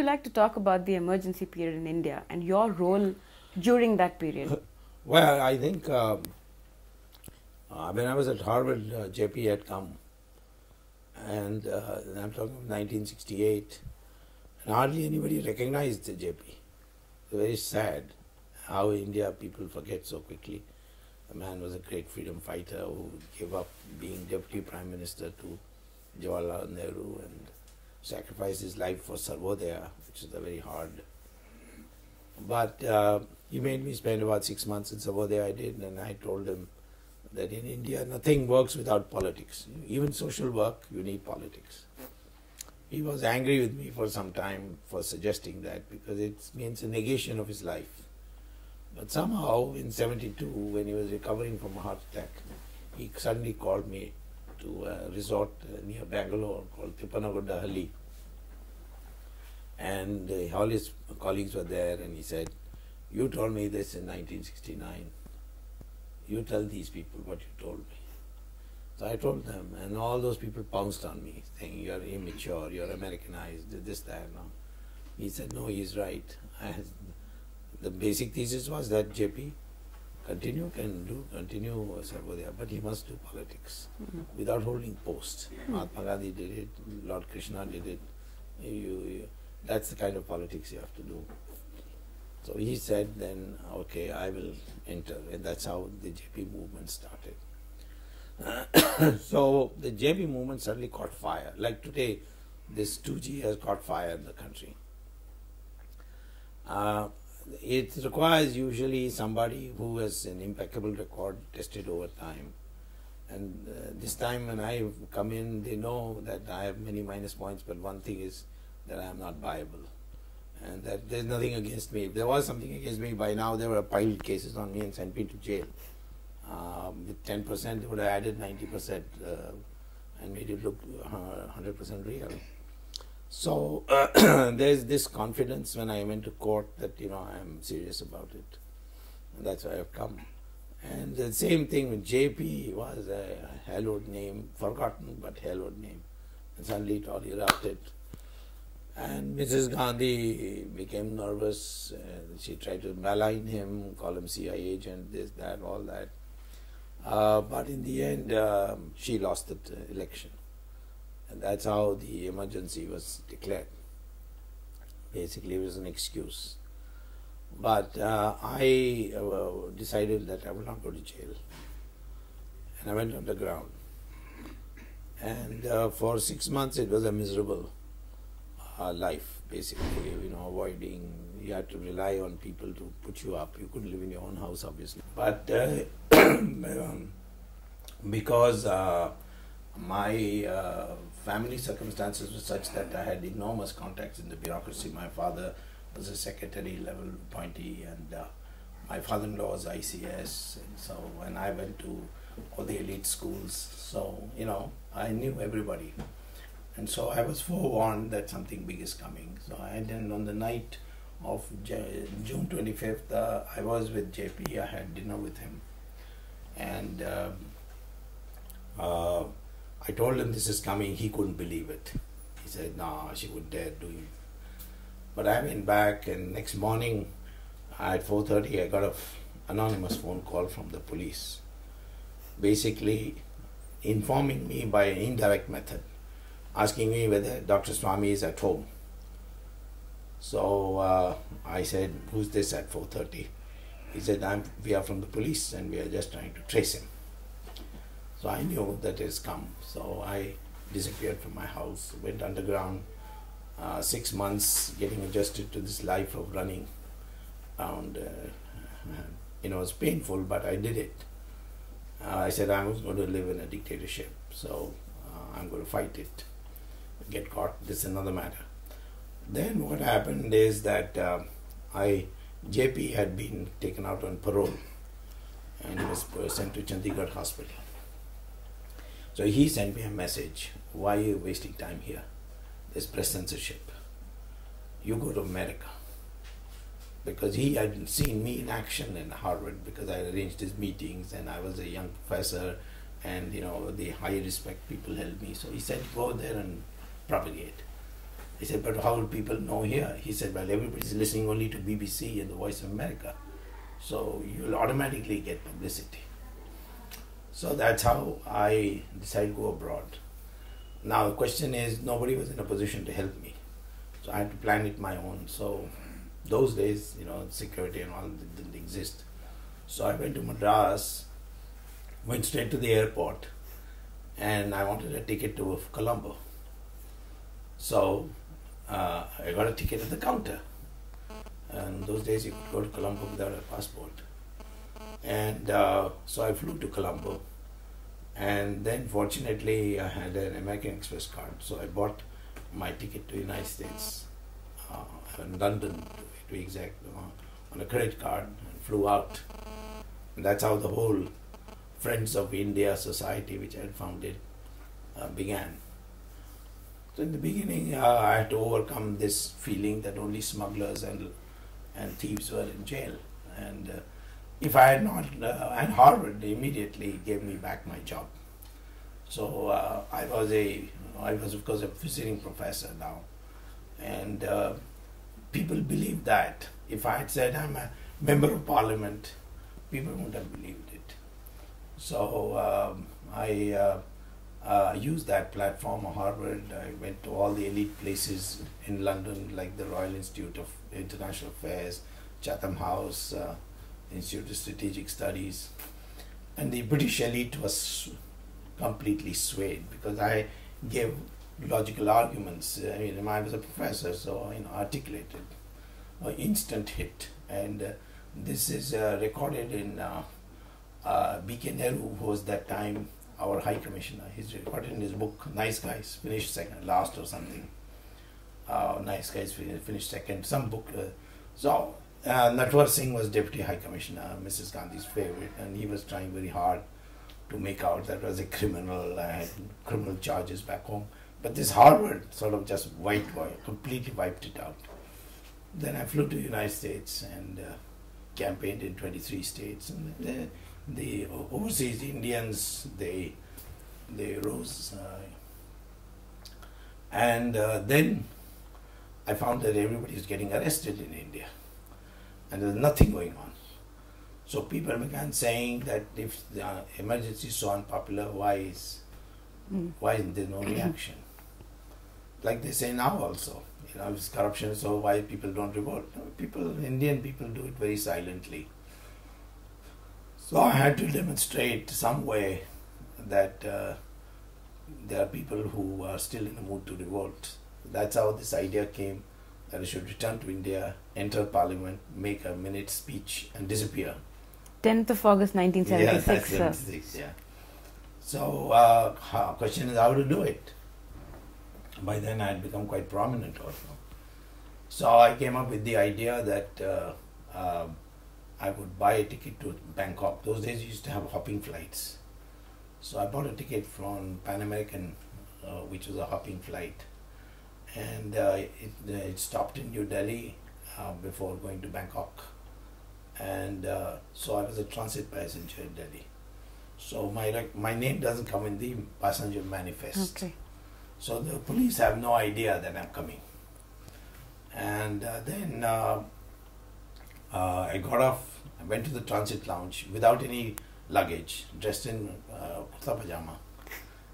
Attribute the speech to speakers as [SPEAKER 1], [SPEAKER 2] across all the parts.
[SPEAKER 1] like to talk about the emergency period in India and your role during that period?
[SPEAKER 2] Well, I think when I was at Harvard, JP had come, and I'm talking of 1968, and hardly anybody recognized JP. It's very sad how India people forget so quickly. The man was a great freedom fighter who gave up being deputy prime minister to Jawaharlal Nehru and sacrificed his life for Sarvodaya, which is a very hard. But he made me spend about 6 months in Sarvodaya. I did, and I told him that in India nothing works without politics. Even social work, you need politics. He was angry with me for some time for suggesting that, because it means a negation of his life. But somehow in 72, when he was recovering from a heart attack, he suddenly called me to a resort near Bangalore called Tippanagudahalli. And all his colleagues were there, and he said, "You told me this in 1969. You tell these people what you told me." So I told them, and all those people pounced on me, saying, "You're immature, you're Americanized, this, that." No. He said, "No, he's right." The basic thesis was that JP continue Sarvodaya, but he must do politics without holding posts. Mahatma Gandhi did it, Lord Krishna did it. That's the kind of politics you have to do. So he said, then, okay, I will enter. And that's how the JP movement started. So the JP movement suddenly caught fire. Like today, this 2G has caught fire in the country. It requires usually somebody who has an impeccable record tested over time. And this time when I come in, they know that I have many minus points, but one thing is that I am not viable. And that there's nothing against me. If there was something against me, by now there were piled cases on me and sent me to jail. With 10%, they would have added 90% and made it look 100% real. So there's this confidence when I went to court that, I am serious about it. And that's why I've come. And the same thing with JP was a hallowed name, forgotten but hallowed name. And suddenly it all erupted. And Mrs. Gandhi became nervous. She tried to malign him, call him CIA agent, this, that, all that. But in the end, she lost the election. And that's how the emergency was declared. Basically, it was an excuse. But I decided that I would not go to jail. And I went underground. And for 6 months, it was a miserable life, basically, avoiding, you had to rely on people to put you up. You couldn't live in your own house, obviously. But because my family circumstances were such that I had enormous contacts in the bureaucracy. My father was a secretary level appointee, and my father-in-law was ICS, and so when I went to all the elite schools, so I knew everybody. And so I was forewarned that something big is coming. So then on the night of June 25th, I was with JP. I had dinner with him. And I told him this is coming. He couldn't believe it. He said, "No, she wouldn't dare do it." But I went back, and next morning at 4:30, I got an anonymous phone call from the police, basically informing me by an indirect method, asking me whether Dr. Swamy is at home. So I said, "Who's this at 4:30? He said, "We are from the police and we are just trying to trace him." So I knew that it's come. So I disappeared from my house, went underground, 6 months getting adjusted to this life of running around. It was painful, but I did it. I said I was going to live in a dictatorship, so I'm going to fight it. Get caught, this is another matter. Then what happened is that JP had been taken out on parole and he was sent to Chandigarh hospital. So he sent me a message, "Why are you wasting time here? There's press censorship. You go to America." Because he had seen me in action in Harvard, because I arranged his meetings and I was a young professor, and the high respect people held me. So he said, "Go there and propagate." I said, but how will people know here? He said, well, everybody's listening only to BBC and the Voice of America. So you'll automatically get publicity. So that's how I decided to go abroad. Now the question is, nobody was in a position to help me. So I had to plan it my own. So those days, security and all didn't exist. So I went to Madras, went straight to the airport, and I wanted a ticket to Colombo. So I got a ticket at the counter. And those days you could go to Colombo without a passport. And so I flew to Colombo. And then fortunately I had an American Express card. So I bought my ticket to the United States, in London to be exact, on a credit card, and flew out. And that's how the whole Friends of India Society, which I had founded, began. So in the beginning, I had to overcome this feeling that only smugglers and thieves were in jail. And if I had not, and Harvard immediately gave me back my job. So I was of course a visiting professor now, and people believed that. If I had said I'm a member of parliament, people wouldn't have believed it. So I used that platform of Harvard. I went to all the elite places in London, like the Royal Institute of International Affairs, Chatham House, Institute of Strategic Studies, and the British elite was completely swayed because I gave logical arguments. I was a professor, so articulated, instant hit, and this is recorded in B.K. Nehru, who was that time our High Commissioner. He's recorded in his book, Nice Guys Finished Second, Last or something. Nice Guys Finished Second, some book. Natwar Singh was Deputy High Commissioner, Mrs. Gandhi's favorite, and he was trying very hard to make out that I was a criminal. I had criminal charges back home. But this Harvard sort of just completely wiped it out. Then I flew to the United States and campaigned in 23 states. And the overseas Indians, they rose. Then I found that everybody is getting arrested in India. And there's nothing going on. So people began saying that if the emergency is so unpopular, why isn't there no reaction? Like they say now also, it's corruption, so why people don't revolt? Indian people do it very silently. So I had to demonstrate some way that there are people who are still in the mood to revolt. That's how this idea came, that I should return to India, enter parliament, make a minute speech and disappear.
[SPEAKER 1] 10th of August 1976.
[SPEAKER 2] Yeah, that's 76, yeah. So question is how to do it. By then I had become quite prominent also. So I came up with the idea that I would buy a ticket to Bangkok. Those days you used to have hopping flights. So I bought a ticket from Pan American, which was a hopping flight. And it stopped in New Delhi before going to Bangkok. And so I was a transit passenger in Delhi. So my name doesn't come in the passenger manifest.
[SPEAKER 1] Okay.
[SPEAKER 2] So the police have no idea that I'm coming. And then I got off, I went to the transit lounge without any luggage, dressed in kurta pajama.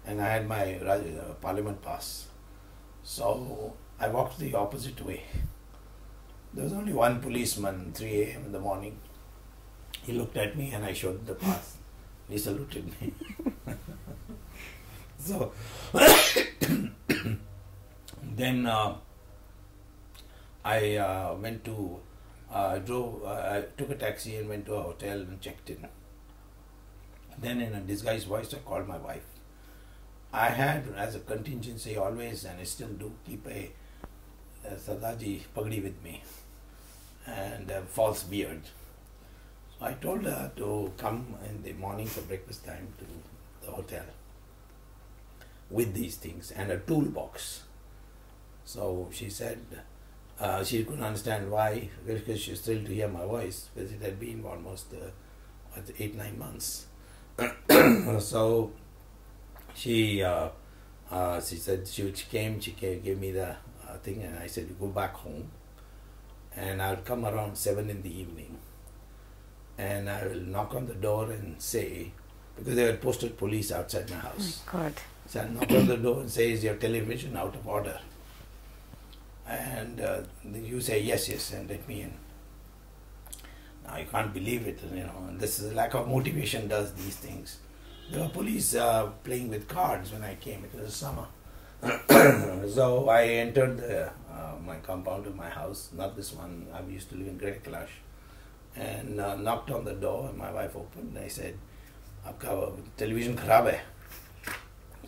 [SPEAKER 2] And I had my parliament pass. So I walked the opposite way. There was only one policeman, 3 a.m. in the morning. He looked at me and I showed the pass. He saluted me. So then I went to, I took a taxi and went to a hotel and checked in. Then in a disguised voice I called my wife. I had, as a contingency always, and I still do, keep a Sardaji pagdi with me and a false beard. So I told her to come in the morning for breakfast time to the hotel with these things and a toolbox. So she said she couldn't understand why, because she was thrilled to hear my voice, because it had been almost 8-9 months. So she said she gave me the thing, and I said, you go back home, and I'll come around 7 in the evening, and I will knock on the door and say, because they had posted police outside my house.
[SPEAKER 1] Oh my God.
[SPEAKER 2] So I'll knock on the door and say, is your television out of order? And you say, yes, yes, and let me in. Now you can't believe it, and this is lack of motivation does these things. There were police playing with cards when I came. It was summer. So I entered my compound of my house, not this one. I used to live in Great Kailash, and knocked on the door. And my wife opened. And I said, "Aapka television kharab hai?"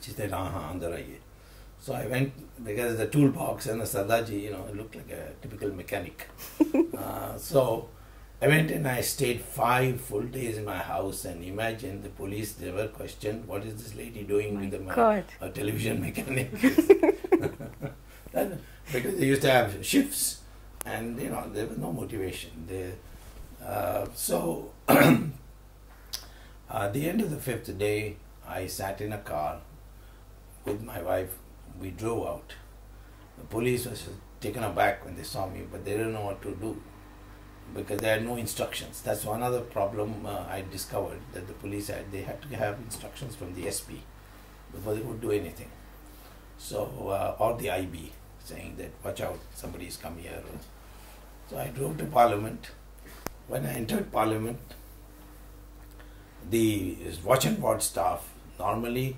[SPEAKER 2] She said, "हाँ, अंदर आइए." So I went, because the toolbox and the Sardaji, it looked like a typical mechanic. So I went and I stayed 5 full days in my house, and imagine the police, they were questioned, what is this lady doing with a television mechanic? Because they used to have shifts, and there was no motivation. So at the end of the 5th day, I sat in a car with my wife. We drove out. The police was taken aback when they saw me, but they didn't know what to do, because they had no instructions. That's one other problem I discovered, that the police had. They had to have instructions from the SP before they would do anything. So, or the IB, saying that, watch out, somebody's come here. So I drove to Parliament. When I entered Parliament, the watch and ward staff normally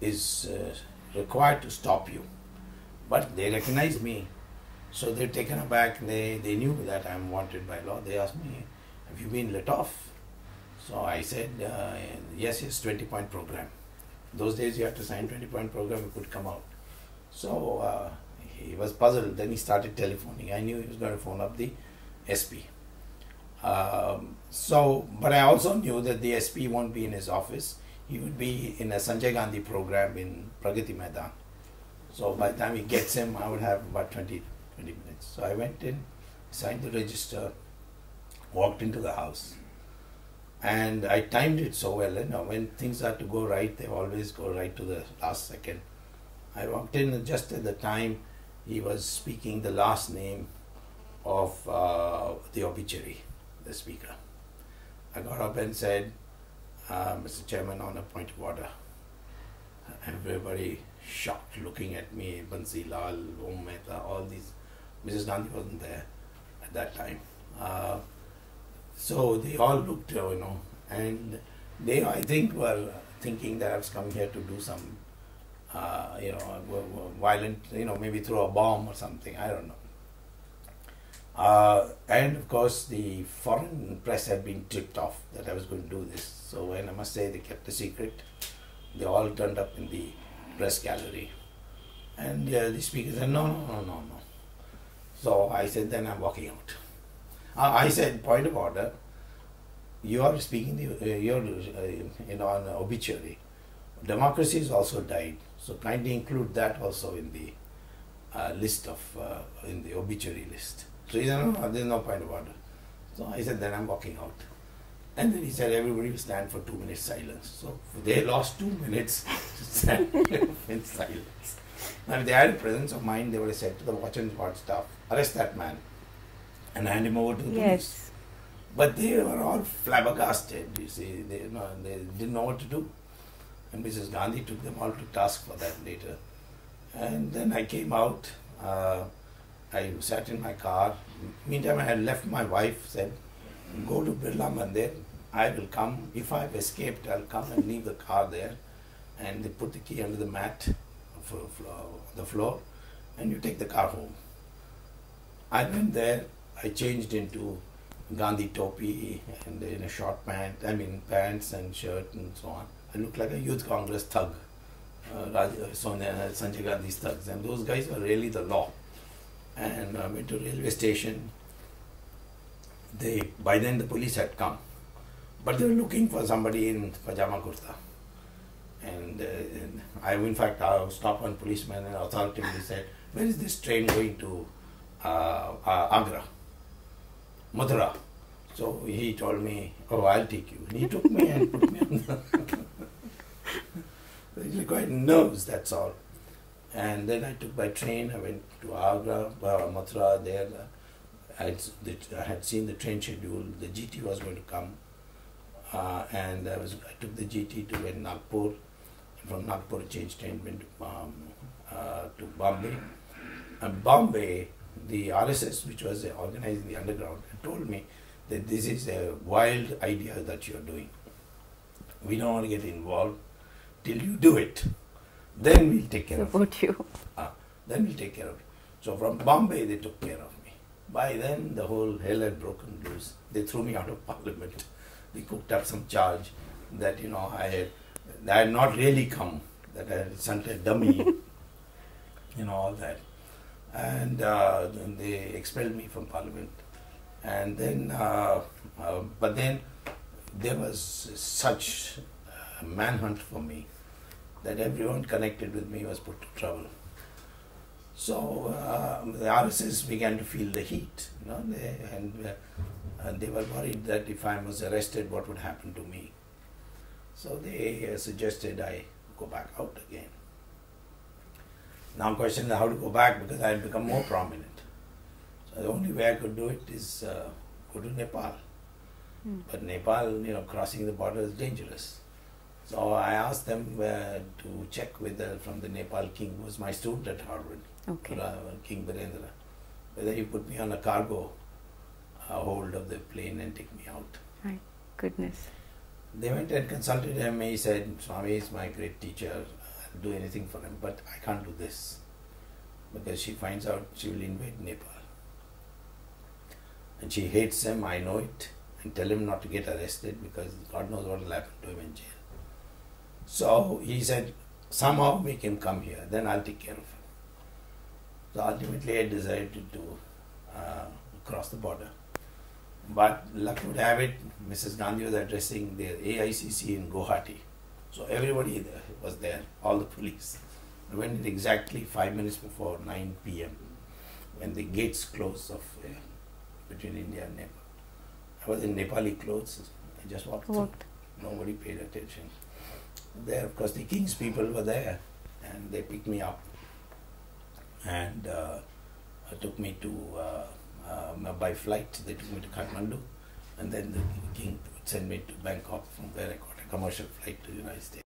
[SPEAKER 2] is required to stop you, but they recognized me. So they're taken aback. They knew that I'm wanted by law. They asked me, have you been let off? So I said, yes, 20-point program. Those days you had to sign 20-point program, you could come out. So he was puzzled. Then he started telephoning. I knew he was going to phone up the SP. But I also knew that the SP won't be in his office. He would be in a Sanjay Gandhi program in Pragati Maidan. So by the time he gets him, I would have about 20 minutes. So I went in, signed the register, walked into the house, and I timed it so well. When things have to go right, they always go right to the last second. I walked in, and just at the time he was speaking the last name of the obituary, the speaker. I got up and said, Mr. Chairman, on a point of order. Everybody shocked, looking at me, Bansi Lal, Om Mehta, all these. Mrs. Gandhi wasn't there at that time. So they all looked, and they, I think, were thinking that I was coming here to do some, violent, maybe throw a bomb or something, I don't know. And of course, the foreign press had been tipped off that I was going to do this. So, and I must say, they kept the secret. They all turned up in the press gallery. And the speaker said, no. So I said, then I'm walking out. I said, point of order, you are speaking, on an obituary. Democracy has also died. So kindly include that also in the list of, in the obituary list. So he said, no, there's no point of order. So I said, then I'm walking out. And then he said, everybody will stand for 2 minutes silence. So they lost 2 minutes to stand in silence. Now, if they had a presence of mind, they would have said to the watch and ward staff, arrest that man and hand him over to the police. But they were all flabbergasted, you see. They didn't know what to do. And Mrs. Gandhi took them all to task for that later. And then I came out. I sat in my car. Meantime, I had left. My wife said, go to Birla Mandir. I will come. If I've escaped, I'll come and leave the car there. And they put the key under the mat, the floor, and you take the car home. I went there. I changed into Gandhi topi and in a short pants and shirt and so on. I looked like a youth Congress thug, Sanjay Gandhi's thugs. And those guys were really the law. And I went to railway station. By then the police had come, but they were looking for somebody in pajama kurta. And I stopped one policeman and authoritatively said, where is this train going to Agra, Mathura? So he told me, oh, I'll take you. And he took me and put me on the... He required nerves, that's all. And then I took by train. I went to Agra, Mathura. There, I had seen the train schedule. The GT was going to come, and I took the GT to Nagpur. From Nagpur, I changed train, went to Bombay. And Bombay, the RSS, which was organizing the underground, told me that this is a wild idea that you're doing. We don't want to get involved till you do it. Then we'll take care of it.
[SPEAKER 1] Support you.
[SPEAKER 2] Then we'll take care of it. So from Bombay, they took care of me. By then, the whole hell had broken loose. They threw me out of Parliament. They cooked up some charge that, I had not really come, that I had sent a dummy, all that. And then they expelled me from Parliament. And then, but then there was such a manhunt for me that everyone connected with me was put to trouble. So the RSS began to feel the heat, and they were worried that if I was arrested, what would happen to me. So they suggested I go back out again. Now question is how to go back, because I had become more prominent. So the only way I could do it is go to Nepal. But Nepal, crossing the border is dangerous. So I asked them to check from the Nepal king, who was my student at Harvard, King Birendra, whether he put me on a cargo hold of the plane and take me out.
[SPEAKER 1] My goodness.
[SPEAKER 2] They went and consulted him. He said, Swami is my great teacher. I'll do anything for him, but I can't do this, because she finds out she will invade Nepal. And she hates him, I know it, and tell him not to get arrested, because God knows what will happen to him in jail. So he said, somehow make him come here, then I'll take care of him. So ultimately I decided to cross the border. But luck would have it, Mrs. Gandhi was addressing the AICC in Guwahati. So everybody there was there, all the police. I went in exactly 5 minutes before 9 p.m. when the gates closed between India and Nepal. I was in Nepali clothes. I just walked through. Nobody paid attention. There, of course, the king's people were there, and they picked me up and took me to, by flight, they took me to Kathmandu, and then the king sent me to Bangkok, from where I got a commercial flight to the United States.